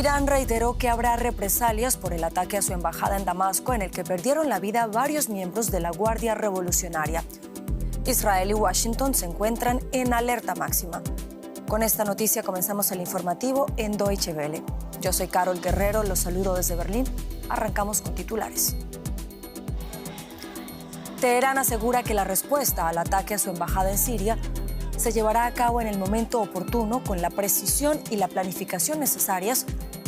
Irán reiteró que habrá represalias por el ataque a su embajada en Damasco, en el que perdieron la vida varios miembros de la Guardia Revolucionaria. Israel y Washington se encuentran en alerta máxima. Con esta noticia comenzamos el informativo en Deutsche Welle. Yo soy Carol Guerrero, los saludo desde Berlín. Arrancamos con titulares. Teherán asegura que la respuesta al ataque a su embajada en Siria se llevará a cabo en el momento oportuno, con la precisión y la planificación necesarias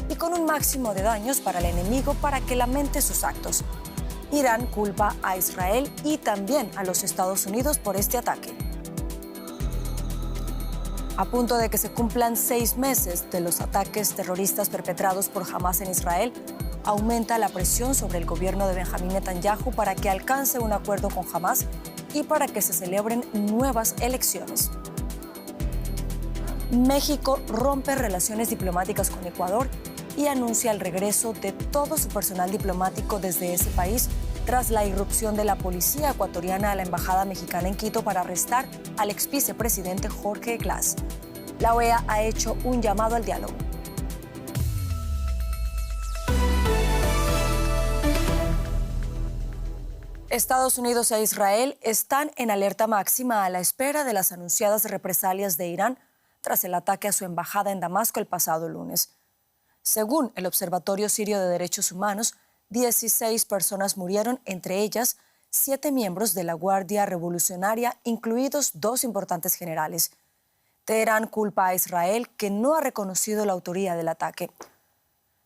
y con un máximo de daños para el enemigo para que lamente sus actos. Irán culpa a Israel y también a los Estados Unidos por este ataque. A punto de que se cumplan 6 meses de los ataques terroristas perpetrados por Hamás en Israel, aumenta la presión sobre el gobierno de Benjamín Netanyahu para que alcance un acuerdo con Hamás y para que se celebren nuevas elecciones. México rompe relaciones diplomáticas con Ecuador y anuncia el regreso de todo su personal diplomático desde ese país tras la irrupción de la policía ecuatoriana a la embajada mexicana en Quito para arrestar al ex vicepresidente Jorge Glass. La OEA ha hecho un llamado al diálogo. Estados Unidos e Israel están en alerta máxima a la espera de las anunciadas represalias de Irán tras el ataque a su embajada en Damasco el pasado lunes. Según el Observatorio Sirio de Derechos Humanos, 16 personas murieron, entre ellas 7 miembros de la Guardia Revolucionaria, incluidos 2 importantes generales. Teherán culpa a Israel, que no ha reconocido la autoría del ataque.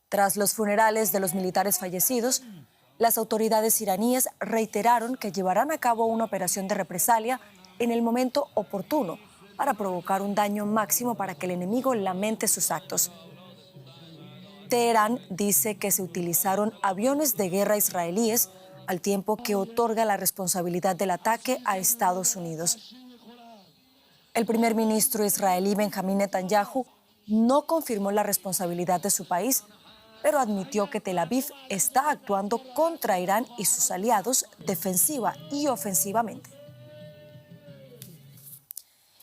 Tras los funerales de los militares fallecidos, las autoridades iraníes reiteraron que llevarán a cabo una operación de represalia en el momento oportuno para provocar un daño máximo para que el enemigo lamente sus actos. Teherán dice que se utilizaron aviones de guerra israelíes, al tiempo que otorga la responsabilidad del ataque a Estados Unidos. El primer ministro israelí Benjamín Netanyahu no confirmó la responsabilidad de su país, pero admitió que Tel Aviv está actuando contra Irán y sus aliados defensiva y ofensivamente.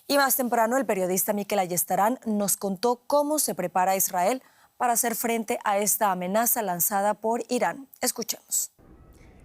Y más temprano, el periodista Mikel Ayestarán nos contó cómo se prepara Israel para hacer frente a esta amenaza lanzada por Irán. Escuchemos.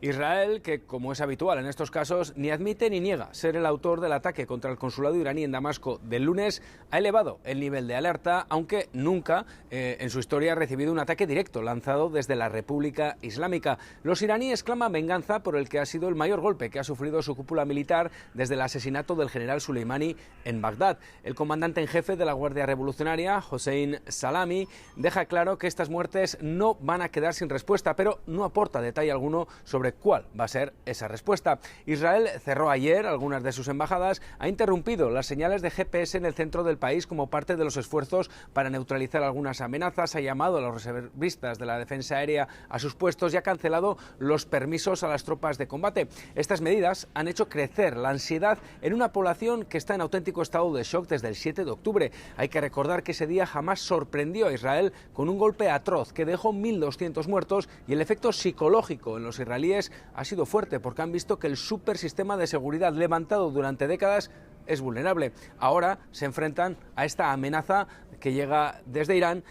Israel, que como es habitual en estos casos, ni admite ni niega ser el autor del ataque contra el consulado iraní en Damasco del lunes, ha elevado el nivel de alerta, aunque nunca en su historia ha recibido un ataque directo lanzado desde la República Islámica. Los iraníes claman venganza por el que ha sido el mayor golpe que ha sufrido su cúpula militar desde el asesinato del general Soleimani en Bagdad. El comandante en jefe de la Guardia Revolucionaria, Hossein Salami, deja claro que estas muertes no van a quedar sin respuesta, pero no aporta detalle alguno sobre cuál va a ser esa respuesta. Israel cerró ayer algunas de sus embajadas, ha interrumpido las señales de GPS en el centro del país como parte de los esfuerzos para neutralizar algunas amenazas, ha llamado a los reservistas de la defensa aérea a sus puestos y ha cancelado los permisos a las tropas de combate. Estas medidas han hecho crecer la ansiedad en una población que está en auténtico estado de shock desde el 7 de octubre. Hay que recordar que ese día jamás sorprendió a Israel con un golpe atroz que dejó 1.200 muertos y el efecto psicológico en los israelíes ha sido fuerte porque han visto que el supersistema de seguridad levantado durante décadas es vulnerable. Ahora se enfrentan a esta amenaza que llega desde Irán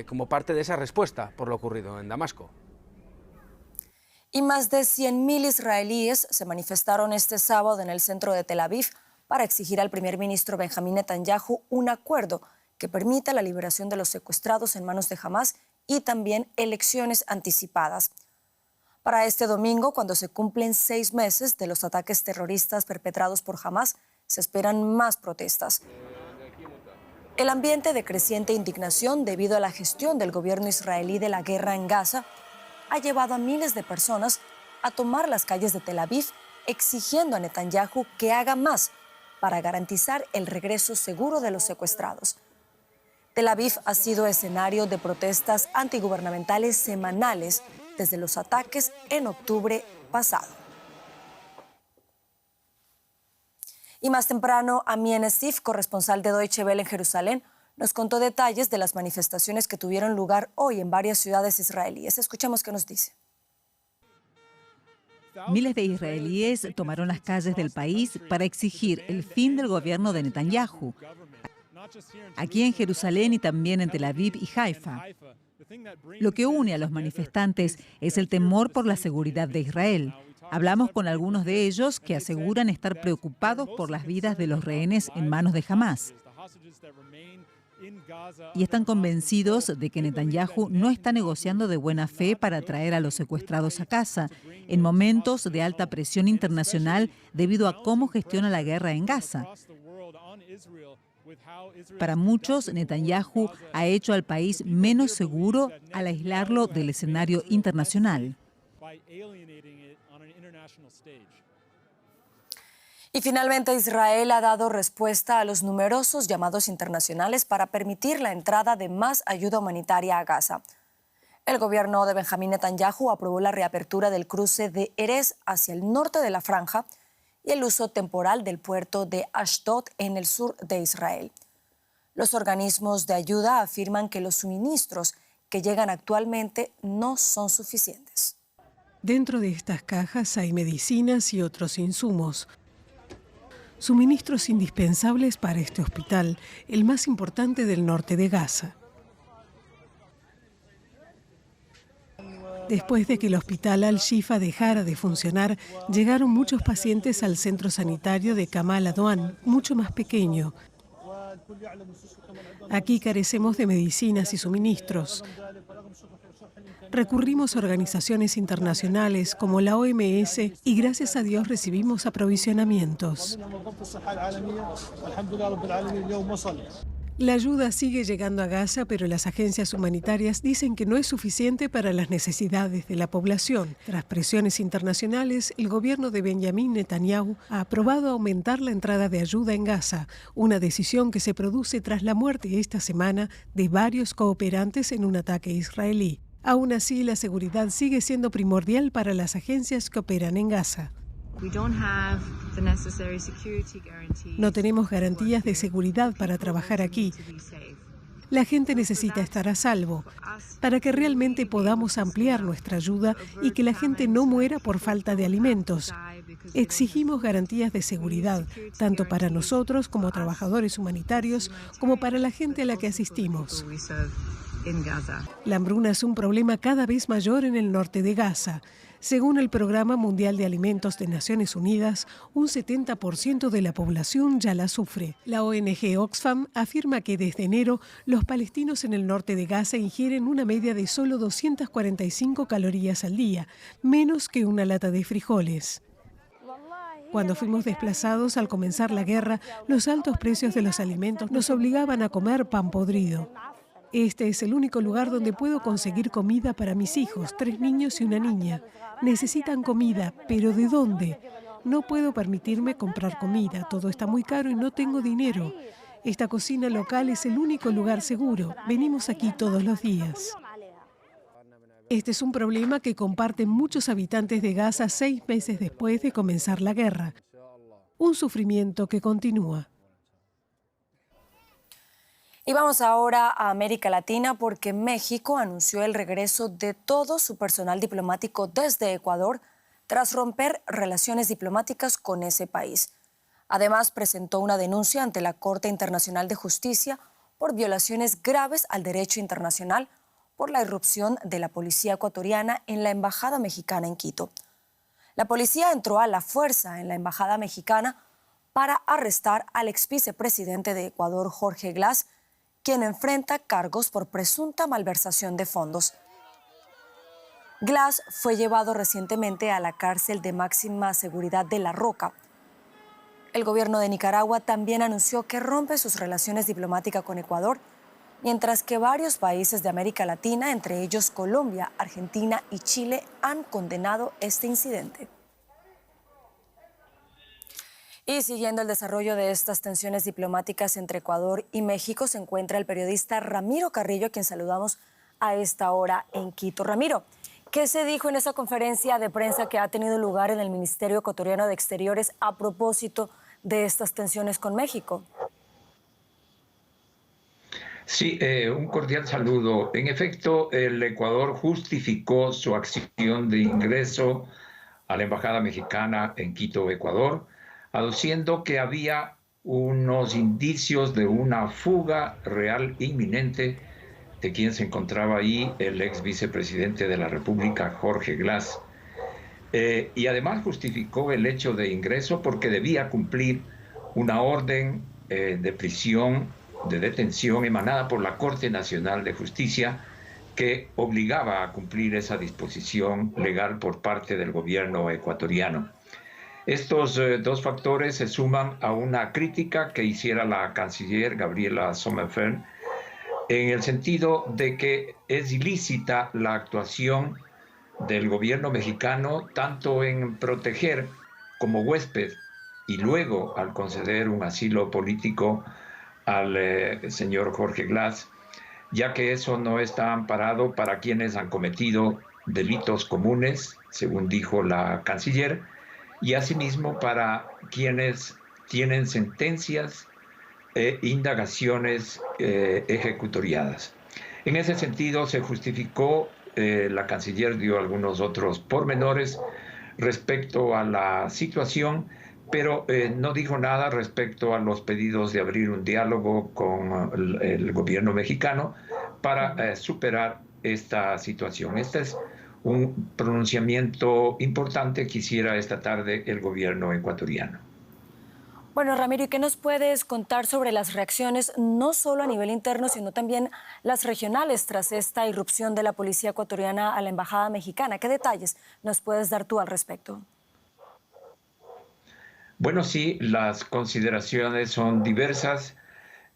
como parte de esa respuesta por lo ocurrido en Damasco. Y más de 100.000 israelíes se manifestaron este sábado en el centro de Tel Aviv para exigir al primer ministro Benjamín Netanyahu un acuerdo que permita la liberación de los secuestrados en manos de Hamás y también elecciones anticipadas. Para este domingo, cuando se cumplen 6 meses de los ataques terroristas perpetrados por Hamás, se esperan más protestas. El ambiente de creciente indignación debido a la gestión del gobierno israelí de la guerra en Gaza ha llevado a miles de personas a tomar las calles de Tel Aviv, exigiendo a Netanyahu que haga más para garantizar el regreso seguro de los secuestrados. Tel Aviv ha sido escenario de protestas antigubernamentales semanales desde los ataques en octubre pasado. Y más temprano, Amien Esif, corresponsal de Deutsche Welle en Jerusalén, nos contó detalles de las manifestaciones que tuvieron lugar hoy en varias ciudades israelíes. Escuchemos qué nos dice. Miles de israelíes tomaron las calles del país para exigir el fin del gobierno de Netanyahu. aquí en Jerusalén y también en Tel Aviv y Haifa. Lo que une a los manifestantes es el temor por la seguridad de Israel. Hablamos con algunos de ellos que aseguran estar preocupados por las vidas de los rehenes en manos de Hamás. Y están convencidos de que Netanyahu no está negociando de buena fe para traer a los secuestrados a casa, en momentos de alta presión internacional debido a cómo gestiona la guerra en Gaza. Para muchos, Netanyahu ha hecho al país menos seguro al aislarlo del escenario internacional. Y finalmente Israel ha dado respuesta a los numerosos llamados internacionales para permitir la entrada de más ayuda humanitaria a Gaza. El gobierno de Benjamín Netanyahu aprobó la reapertura del cruce de Erez hacia el norte de la franja y el uso temporal del puerto de Ashdod en el sur de Israel. Los organismos de ayuda afirman que los suministros que llegan actualmente no son suficientes. Dentro de estas cajas hay medicinas y otros insumos. Suministros indispensables para este hospital, el más importante del norte de Gaza. Después de que el hospital Al-Shifa dejara de funcionar, llegaron muchos pacientes al centro sanitario de Kamal Adwan, mucho más pequeño. Aquí carecemos de medicinas y suministros. Recurrimos a organizaciones internacionales como la OMS y gracias a Dios recibimos aprovisionamientos. La ayuda sigue llegando a Gaza, pero las agencias humanitarias dicen que no es suficiente para las necesidades de la población. Tras presiones internacionales, el gobierno de Benjamín Netanyahu ha aprobado aumentar la entrada de ayuda en Gaza, una decisión que se produce tras la muerte esta semana de varios cooperantes en un ataque israelí. Aún así, la seguridad sigue siendo primordial para las agencias que operan en Gaza. No tenemos garantías de seguridad para trabajar aquí. La gente necesita estar a salvo para que realmente podamos ampliar nuestra ayuda y que la gente no muera por falta de alimentos. Exigimos garantías de seguridad, tanto para nosotros como trabajadores humanitarios, como para la gente a la que asistimos. La hambruna es un problema cada vez mayor en el norte de Gaza. Según el Programa Mundial de Alimentos de Naciones Unidas, un 70% de la población ya la sufre. La ONG Oxfam afirma que desde enero los palestinos en el norte de Gaza ingieren una media de solo 245 calorías al día, menos que una lata de frijoles. Cuando fuimos desplazados al comenzar la guerra, los altos precios de los alimentos nos obligaban a comer pan podrido. Este es el único lugar donde puedo conseguir comida para mis hijos, 3 niños y una niña. Necesitan comida, pero ¿de dónde? No puedo permitirme comprar comida, todo está muy caro y no tengo dinero. Esta cocina local es el único lugar seguro. Venimos aquí todos los días. Este es un problema que comparten muchos habitantes de Gaza 6 meses después de comenzar la guerra. Un sufrimiento que continúa. Y vamos ahora a América Latina porque México anunció el regreso de todo su personal diplomático desde Ecuador tras romper relaciones diplomáticas con ese país. Además, presentó una denuncia ante la Corte Internacional de Justicia por violaciones graves al derecho internacional por la irrupción de la policía ecuatoriana en la Embajada Mexicana en Quito. La policía entró a la fuerza en la Embajada Mexicana para arrestar al exvicepresidente de Ecuador, Jorge Glass, quien enfrenta cargos por presunta malversación de fondos. Glass fue llevado recientemente a la cárcel de máxima seguridad de La Roca. El gobierno de Nicaragua también anunció que rompe sus relaciones diplomáticas con Ecuador, mientras que varios países de América Latina, entre ellos Colombia, Argentina y Chile, han condenado este incidente. Y siguiendo el desarrollo de estas tensiones diplomáticas entre Ecuador y México, se encuentra el periodista Ramiro Carrillo, a quien saludamos a esta hora en Quito. Ramiro, ¿qué se dijo en esa conferencia de prensa que ha tenido lugar en el Ministerio Ecuatoriano de Exteriores a propósito de estas tensiones con México? Sí, un cordial saludo. En efecto, el Ecuador justificó su acción de ingreso a la Embajada Mexicana en Quito, Ecuador, aduciendo que había unos indicios de una fuga real inminente de quien se encontraba ahí, el ex vicepresidente de la República, Jorge Glass. Y además justificó el hecho de ingreso porque debía cumplir una orden de prisión, de detención emanada por la Corte Nacional de Justicia que obligaba a cumplir esa disposición legal por parte del gobierno ecuatoriano. Estos dos factores se suman a una crítica que hiciera la canciller Gabriela Sommerfeld en el sentido de que es ilícita la actuación del gobierno mexicano tanto en proteger como huésped y luego al conceder un asilo político al señor Jorge Glass, ya que eso no está amparado para quienes han cometido delitos comunes, según dijo la canciller, y asimismo para quienes tienen sentencias e indagaciones ejecutoriadas. En ese sentido se justificó, la canciller dio algunos otros pormenores respecto a la situación, pero no dijo nada respecto a los pedidos de abrir un diálogo con el gobierno mexicano para superar esta situación. Este es un pronunciamiento importante que hiciera esta tarde el gobierno ecuatoriano. Bueno, Ramiro, ¿y qué nos puedes contar sobre las reacciones, no solo a nivel interno, sino también las regionales tras esta irrupción de la policía ecuatoriana a la embajada mexicana? ¿Qué detalles nos puedes dar tú al respecto? Bueno, sí, las consideraciones son diversas,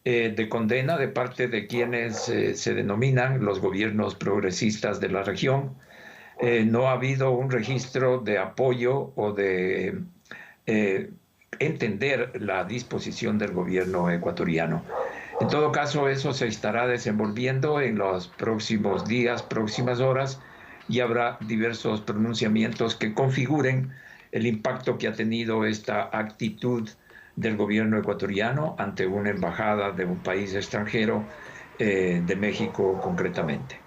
de condena de parte de quienes se denominan los gobiernos progresistas de la región. No ha habido un registro de apoyo o de entender la disposición del gobierno ecuatoriano. En todo caso, eso se estará desenvolviendo en los próximos días, próximas horas, y habrá diversos pronunciamientos que configuren el impacto que ha tenido esta actitud del gobierno ecuatoriano ante una embajada de un país extranjero, de México concretamente.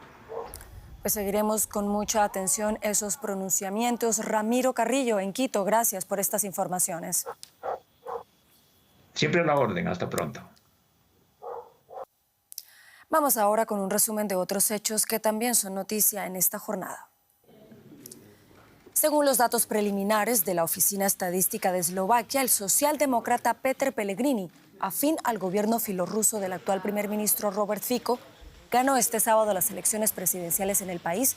Pues seguiremos con mucha atención esos pronunciamientos. Ramiro Carrillo, en Quito, gracias por estas informaciones. Siempre a la orden. Hasta pronto. Vamos ahora con un resumen de otros hechos que también son noticia en esta jornada. Según los datos preliminares de la Oficina Estadística de Eslovaquia, el socialdemócrata Petr Pellegrini, afín al gobierno filorruso del actual primer ministro Robert Fico, ganó este sábado las elecciones presidenciales en el país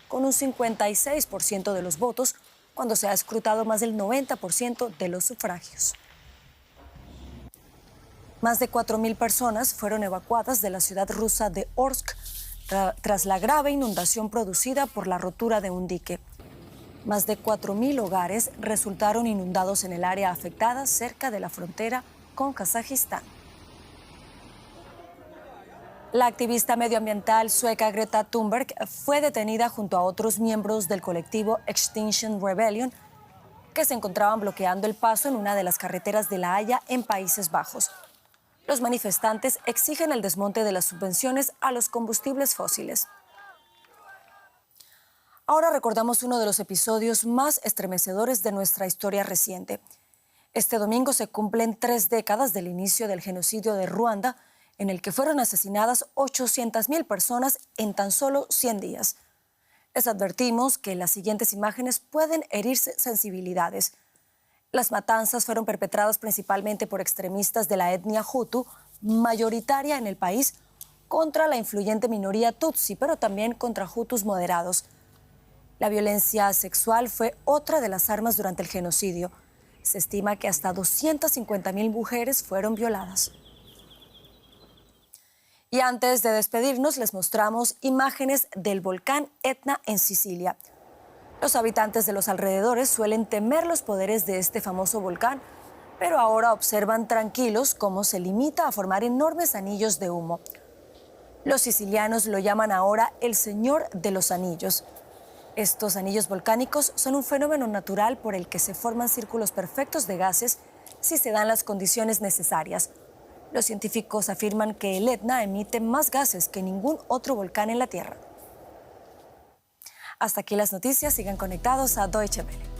con un 56% de los votos, cuando se ha escrutado más del 90% de los sufragios. Más de 4.000 personas fueron evacuadas de la ciudad rusa de Orsk tras la grave inundación producida por la rotura de un dique. Más de 4.000 hogares resultaron inundados en el área afectada cerca de la frontera con Kazajistán. La activista medioambiental sueca Greta Thunberg fue detenida junto a otros miembros del colectivo Extinction Rebellion, que se encontraban bloqueando el paso en una de las carreteras de La Haya en Países Bajos. Los manifestantes exigen el desmonte de las subvenciones a los combustibles fósiles. Ahora recordamos uno de los episodios más estremecedores de nuestra historia reciente. Este domingo se cumplen 3 décadas del inicio del genocidio de Ruanda, en el que fueron asesinadas 800.000 personas en tan solo 100 días. Les advertimos que las siguientes imágenes pueden herir sensibilidades. Las matanzas fueron perpetradas principalmente por extremistas de la etnia Hutu, mayoritaria en el país, contra la influyente minoría Tutsi, pero también contra Hutus moderados. La violencia sexual fue otra de las armas durante el genocidio. Se estima que hasta 250.000 mujeres fueron violadas. Y antes de despedirnos, les mostramos imágenes del volcán Etna en Sicilia. Los habitantes de los alrededores suelen temer los poderes de este famoso volcán, pero ahora observan tranquilos cómo se limita a formar enormes anillos de humo. Los sicilianos lo llaman ahora el Señor de los Anillos. Estos anillos volcánicos son un fenómeno natural por el que se forman círculos perfectos de gases si se dan las condiciones necesarias. Los científicos afirman que el Etna emite más gases que ningún otro volcán en la Tierra. Hasta aquí las noticias. Sigan conectados a Deutsche Welle.